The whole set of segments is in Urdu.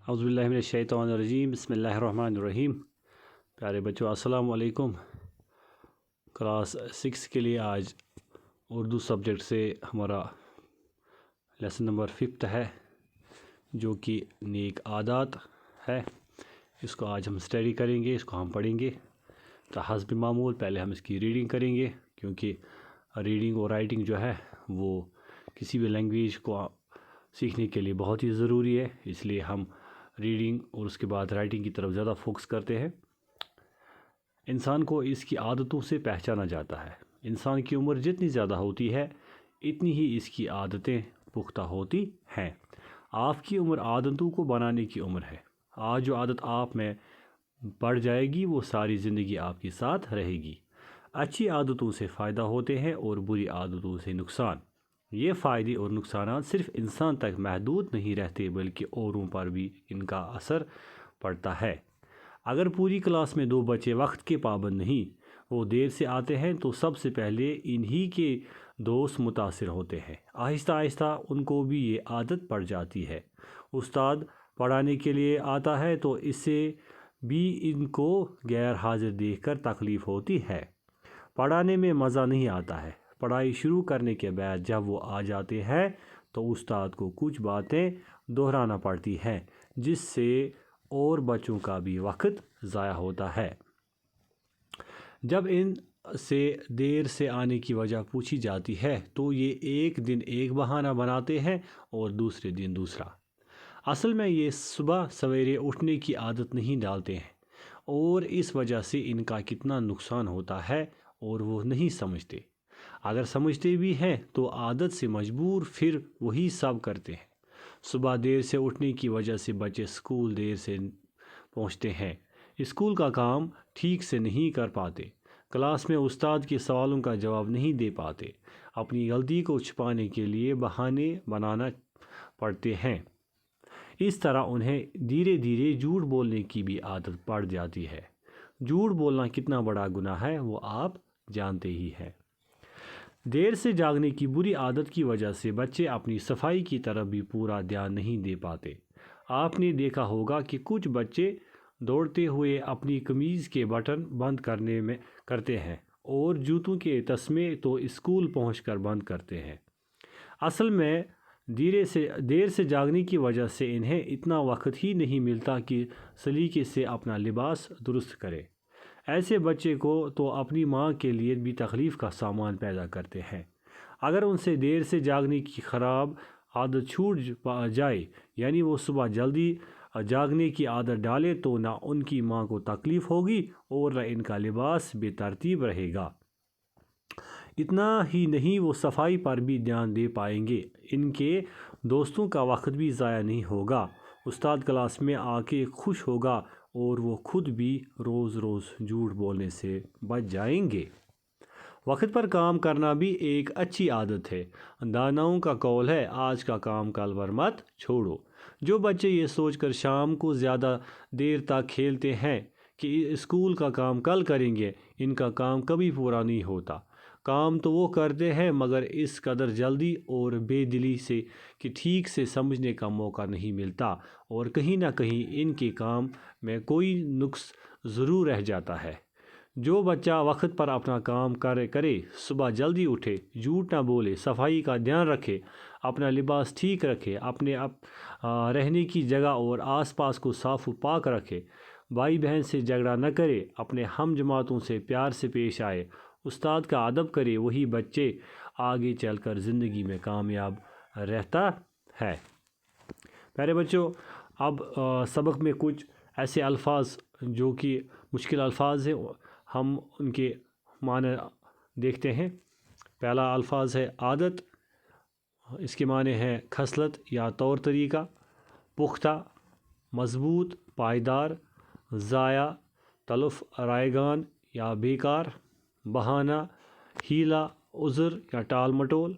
اعوذ باللہ من الشیطان الرجیم بسم اللہ الرحمن الرحیم۔ پیارے بچوں السلام علیکم۔ کلاس 6 کے لیے آج اردو سبجیکٹ سے ہمارا لیسن نمبر 5 ہے جو کہ نیک عادات ہے۔ اس کو آج ہم اسٹڈی کریں گے، اس کو ہم پڑھیں گے حسب معمول۔ پہلے ہم اس کی ریڈنگ کریں گے کیونکہ ریڈنگ اور رائٹنگ جو ہے وہ کسی بھی لینگویج کو سیکھنے کے لیے بہت ہی ضروری ہے، اس لیے ہم ریڈنگ اور اس کے بعد رائٹنگ کی طرف زیادہ فوکس کرتے ہیں۔ انسان کو اس کی عادتوں سے پہچانا جاتا ہے۔ انسان کی عمر جتنی زیادہ ہوتی ہے اتنی ہی اس کی عادتیں پختہ ہوتی ہیں۔ آپ کی عمر عادتوں کو بنانے کی عمر ہے۔ آج جو عادت آپ میں پڑ جائے گی وہ ساری زندگی آپ کے ساتھ رہے گی۔ اچھی عادتوں سے فائدہ ہوتے ہیں اور بری عادتوں سے نقصان۔ یہ فائدے اور نقصانات صرف انسان تک محدود نہیں رہتے بلکہ اوروں پر بھی ان کا اثر پڑتا ہے۔ اگر پوری کلاس میں 2 بچے وقت کے پابند نہیں، وہ دیر سے آتے ہیں تو سب سے پہلے انہی کے دوست متاثر ہوتے ہیں۔ آہستہ آہستہ ان کو بھی یہ عادت پڑ جاتی ہے۔ استاد پڑھانے کے لیے آتا ہے تو اس سے بھی ان کو غیر حاضر دیکھ کر تکلیف ہوتی ہے۔ پڑھانے میں مزہ نہیں آتا ہے۔ پڑھائی شروع کرنے کے بعد جب وہ آ جاتے ہیں تو استاد کو کچھ باتیں دہرانا پڑتی ہیں جس سے اور بچوں کا بھی وقت ضائع ہوتا ہے۔ جب ان سے دیر سے آنے کی وجہ پوچھی جاتی ہے تو یہ ایک دن ایک بہانہ بناتے ہیں اور دوسرے دن دوسرا۔ اصل میں یہ صبح سویرے اٹھنے کی عادت نہیں ڈالتے ہیں اور اس وجہ سے ان کا کتنا نقصان ہوتا ہے اور وہ نہیں سمجھتے۔ اگر سمجھتے بھی ہیں تو عادت سے مجبور پھر وہی سب کرتے ہیں۔ صبح دیر سے اٹھنے کی وجہ سے بچے اسکول دیر سے پہنچتے ہیں، اسکول کا کام ٹھیک سے نہیں کر پاتے، کلاس میں استاد کے سوالوں کا جواب نہیں دے پاتے، اپنی غلطی کو چھپانے کے لیے بہانے بنانا پڑتے ہیں۔ اس طرح انہیں دھیرے دھیرے جھوٹ بولنے کی بھی عادت پڑ جاتی ہے۔ جھوٹ بولنا کتنا بڑا گناہ ہے وہ آپ جانتے ہی ہیں۔ دیر سے جاگنے کی بری عادت کی وجہ سے بچے اپنی صفائی کی طرف بھی پورا دھیان نہیں دے پاتے۔ آپ نے دیکھا ہوگا کہ کچھ بچے دوڑتے ہوئے اپنی قمیض کے بٹن بند کرتے ہیں اور جوتوں کے تسمے تو اسکول پہنچ کر بند کرتے ہیں۔ اصل میں دیر سے جاگنے کی وجہ سے انہیں اتنا وقت ہی نہیں ملتا کہ سلیقے سے اپنا لباس درست کرے۔ ایسے بچے کو تو اپنی ماں کے لیے بھی تکلیف کا سامان پیدا کرتے ہیں۔ اگر ان سے دیر سے جاگنے کی خراب عادت چھوٹ جائے یعنی وہ صبح جلدی جاگنے کی عادت ڈالے تو نہ ان کی ماں کو تکلیف ہوگی اور نہ ان کا لباس بے ترتیب رہے گا۔ اتنا ہی نہیں وہ صفائی پر بھی دھیان دے پائیں گے، ان کے دوستوں کا وقت بھی ضائع نہیں ہوگا، استاد کلاس میں آ کے خوش ہوگا اور وہ خود بھی روز روز جھوٹ بولنے سے بچ جائیں گے۔ وقت پر کام کرنا بھی ایک اچھی عادت ہے۔ داناؤں کا قول ہے آج کا کام کل پر مت چھوڑو۔ جو بچے یہ سوچ کر شام کو زیادہ دیر تک کھیلتے ہیں کہ اسکول کا کام کل کریں گے، ان کا کام کبھی پورا نہیں ہوتا۔ کام تو وہ کرتے ہیں مگر اس قدر جلدی اور بے دلی سے کہ ٹھیک سے سمجھنے کا موقع نہیں ملتا اور کہیں نہ کہیں ان کے کام میں کوئی نقص ضرور رہ جاتا ہے۔ جو بچہ وقت پر اپنا کام کرے، صبح جلدی اٹھے، جھوٹ نہ بولے، صفائی کا دھیان رکھے، اپنا لباس ٹھیک رکھے، اپنے رہنے کی جگہ اور آس پاس کو صاف و پاک رکھے، بھائی بہن سے جھگڑا نہ کرے، اپنے ہم جماعتوں سے پیار سے پیش آئے، استاد کا ادب کرے، وہی بچے آگے چل کر زندگی میں کامیاب رہتا ہے۔ پیارے بچوں، اب سبق میں کچھ ایسے الفاظ جو کہ مشکل الفاظ ہیں ہم ان کے معنی دیکھتے ہیں۔ پہلا الفاظ ہے عادت، اس کے معنی ہے خصلت یا طور طریقہ، پختہ، مضبوط، پائیدار، ضائع، تلف، رائگان یا بیکار، بہانہ، ہیلہ، عذر یا ٹال مٹول۔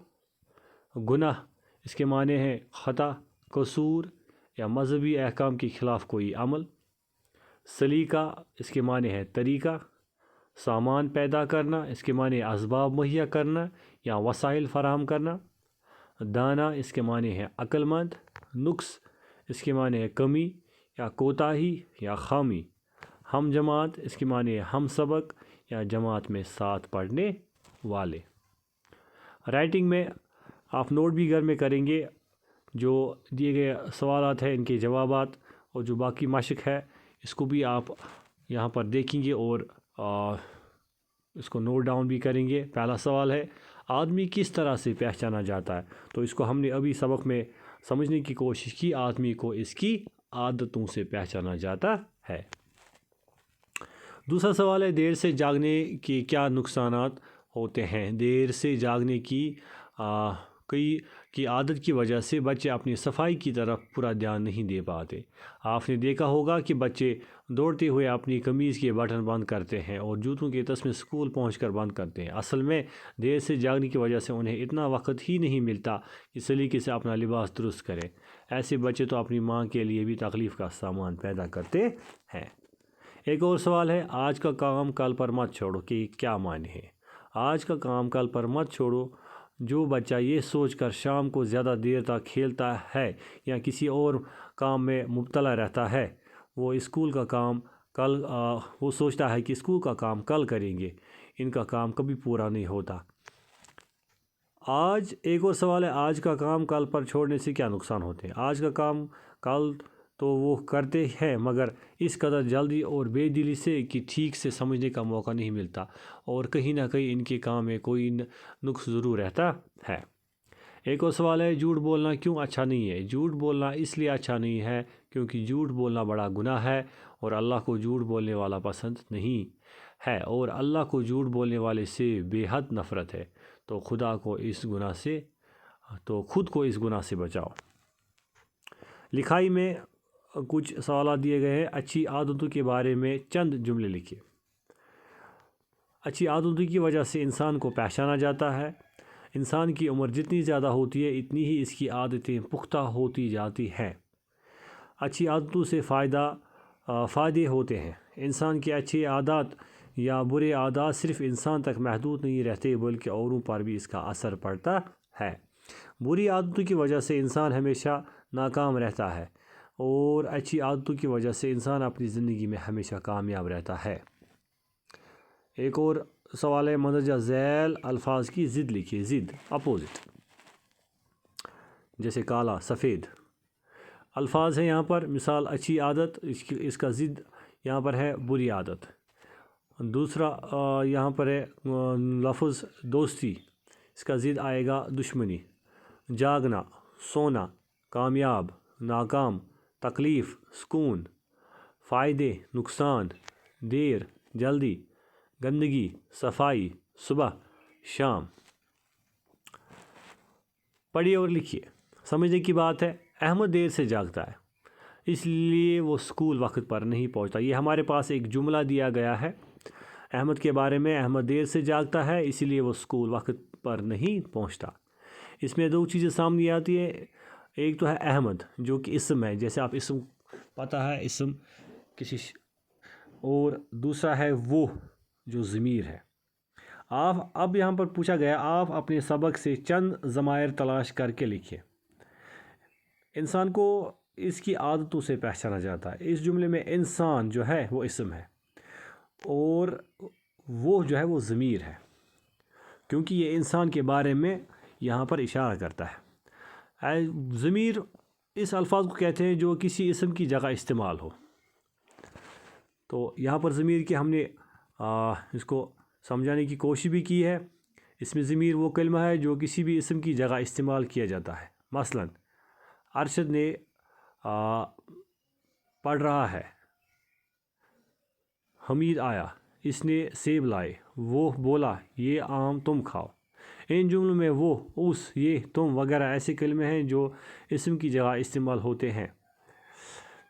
گناہ، اس کے معنی ہے خطا، قصور یا مذہبی احکام کے خلاف کوئی عمل۔ سلیقہ، اس کے معنی ہے طریقہ۔ سامان پیدا کرنا، اس کے معنی اسباب مہیا کرنا یا وسائل فراہم کرنا۔ دانا، اس کے معنی ہے عقل مند۔ نقص، اس کے معنی ہے کمی یا کوتاہی یا خامی۔ ہم جماعت اس کے معنی ہے ہم سبق یا جماعت میں ساتھ پڑھنے والے۔ رائٹنگ میں آپ نوٹ بھی گھر میں کریں گے، جو دیے گئے سوالات ہیں ان کے جوابات، اور جو باقی مشق ہے اس کو بھی آپ یہاں پر دیکھیں گے اور اس کو نوٹ ڈاؤن بھی کریں گے۔ پہلا سوال ہے آدمی کس طرح سے پہچانا جاتا ہے؟ تو اس کو ہم نے ابھی سبق میں سمجھنے کی کوشش کی، آدمی کو اس کی عادتوں سے پہچانا جاتا ہے۔ دوسرا سوال ہے دیر سے جاگنے کے کیا نقصانات ہوتے ہیں؟ دیر سے جاگنے کی عادت کی وجہ سے بچے اپنی صفائی کی طرف پورا دھیان نہیں دے پاتے۔ آپ نے دیکھا ہوگا کہ بچے دوڑتے ہوئے اپنی قمیض کے بٹن بند کرتے ہیں اور جوتوں کے تسمے اسکول پہنچ کر بند کرتے ہیں۔ اصل میں دیر سے جاگنے کی وجہ سے انہیں اتنا وقت ہی نہیں ملتا کہ سلیقے سے اپنا لباس درست کریں۔ ایسے بچے تو اپنی ماں کے لیے بھی تکلیف کا سامان پیدا کرتے ہیں۔ ایک اور سوال ہے آج کا کام کل پر مت چھوڑو کہ کیا معنی ہے؟ آج کا کام کل پر مت چھوڑو، جو بچہ یہ سوچ کر شام کو زیادہ دیر تک کھیلتا ہے یا کسی اور کام میں مبتلا رہتا ہے، وہ سوچتا ہے کہ اسکول کا کام کل کریں گے، ان کا کام کبھی پورا نہیں ہوتا۔ ایک اور سوال ہے آج کا کام کل پر چھوڑنے سے کیا نقصان ہوتے ہیں؟ آج کا کام کل تو وہ کرتے ہیں مگر اس قدر جلدی اور بے دلی سے کہ ٹھیک سے سمجھنے کا موقع نہیں ملتا، اور کہیں نہ کہیں ان کے کام میں کوئی نقص ضرور رہتا ہے۔ ایک اور سوال ہے جھوٹ بولنا کیوں اچھا نہیں ہے؟ جھوٹ بولنا اس لیے اچھا نہیں ہے کیونکہ جھوٹ بولنا بڑا گناہ ہے، اور اللہ کو جھوٹ بولنے والا پسند نہیں ہے، اور اللہ کو جھوٹ بولنے والے سے بے حد نفرت ہے، تو خود کو اس گناہ سے بچاؤ۔ لکھائی میں کچھ سوالات دیے گئے ہیں، اچھی عادتوں کے بارے میں چند جملے لکھیے۔ اچھی عادتوں کی وجہ سے انسان کو پہچانا جاتا ہے۔ انسان کی عمر جتنی زیادہ ہوتی ہے اتنی ہی اس کی عادتیں پختہ ہوتی جاتی ہیں۔ اچھی عادتوں سے فائدے ہوتے ہیں۔ انسان کی اچھی عادات یا برے عادات صرف انسان تک محدود نہیں رہتے بلکہ اوروں پر بھی اس کا اثر پڑتا ہے۔ بری عادتوں کی وجہ سے انسان ہمیشہ ناکام رہتا ہے، اور اچھی عادتوں کی وجہ سے انسان اپنی زندگی میں ہمیشہ کامیاب رہتا ہے۔ ایک اور سوال ہے مندرجہ ذیل الفاظ کی ضد لکھیے۔ ضد اپوزٹ، جیسے کالا، سفید الفاظ ہیں یہاں پر۔ مثال اچھی عادت، اس کا ضد یہاں پر ہے بری عادت۔ دوسرا یہاں پر ہے لفظ دوستی، اس کا ضد آئے گا دشمنی۔ جاگنا، سونا، کامیاب، ناکام، تکلیف، سکون، فائدے، نقصان، دیر، جلدی، گندگی، صفائی، صبح، شام۔ پڑھیے اور لکھیے۔ سمجھنے کی بات ہے احمد دیر سے جاگتا ہے اس لیے وہ اسکول وقت پر نہیں پہنچتا۔ یہ ہمارے پاس ایک جملہ دیا گیا ہے احمد کے بارے میں، احمد دیر سے جاگتا ہے اسی لیے وہ اسکول وقت پر نہیں پہنچتا۔ اس میں دو چیزیں سامنے آتی ہیں، ایک تو ہے احمد جو کہ اسم ہے، جیسے آپ اسم پتہ ہے اسم کسی اور دوسرا ہے وہ جو ضمیر ہے۔ اب یہاں پر پوچھا گیا آپ اپنے سبق سے چند ضمائر تلاش کر کے لکھیں۔ انسان کو اس کی عادتوں سے پہچانا جاتا ہے۔ اس جملے میں انسان جو ہے وہ اسم ہے اور وہ جو ہے وہ ضمیر ہے، کیونکہ یہ انسان کے بارے میں یہاں پر اشارہ کرتا ہے۔ ضمیر اس الفاظ کو کہتے ہیں جو کسی اسم کی جگہ استعمال ہو۔ تو یہاں پر ضمیر کی ہم نے اس کو سمجھانے کی کوشش بھی کی ہے۔ اس میں ضمیر وہ کلمہ ہے جو کسی بھی اسم کی جگہ استعمال کیا جاتا ہے۔ مثلا ارشد نے پڑھ رہا ہے، حمید آیا، اس نے سیب لائے، وہ بولا یہ آم تم کھاؤ۔ ان جملوں میں وہ، اس، یہ، تم وغیرہ ایسے کلمے ہیں جو اسم کی جگہ استعمال ہوتے ہیں،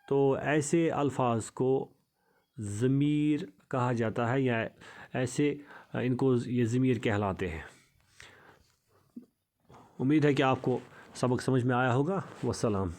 تو ایسے الفاظ کو ضمیر کہا جاتا ہے، یا ایسے ان کو یہ ضمیر کہلاتے ہیں۔ امید ہے کہ آپ کو سبق سمجھ میں آیا ہوگا۔ والسلام۔